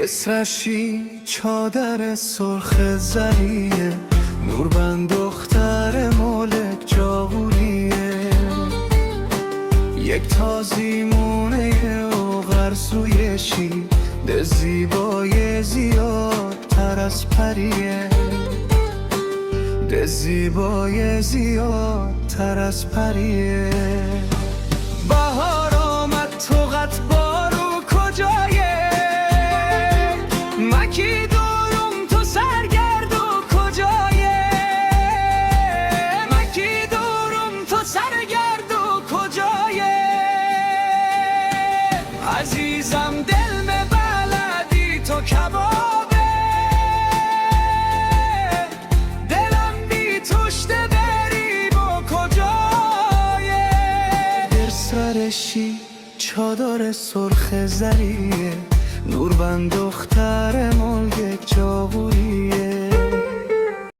اسرشی چادر سرخ زریه، نوربند دختر ملک جاولیه. یک تازیمونه اوغر سویشی، ده زیبای زیادتر از پریه، ده زیبای زیادتر از پریه. بهار آمد تو قط بارو کجایه، مکی دورم تو سرگردو کجایه، مکی دورم تو سرگردو کجایه. عزیزم دل me بلدی تو کبابه، دلم بی توشته بری با کجایه. در سرشی چادر سرخ زریه، نوربند دختر ملک جاولیه.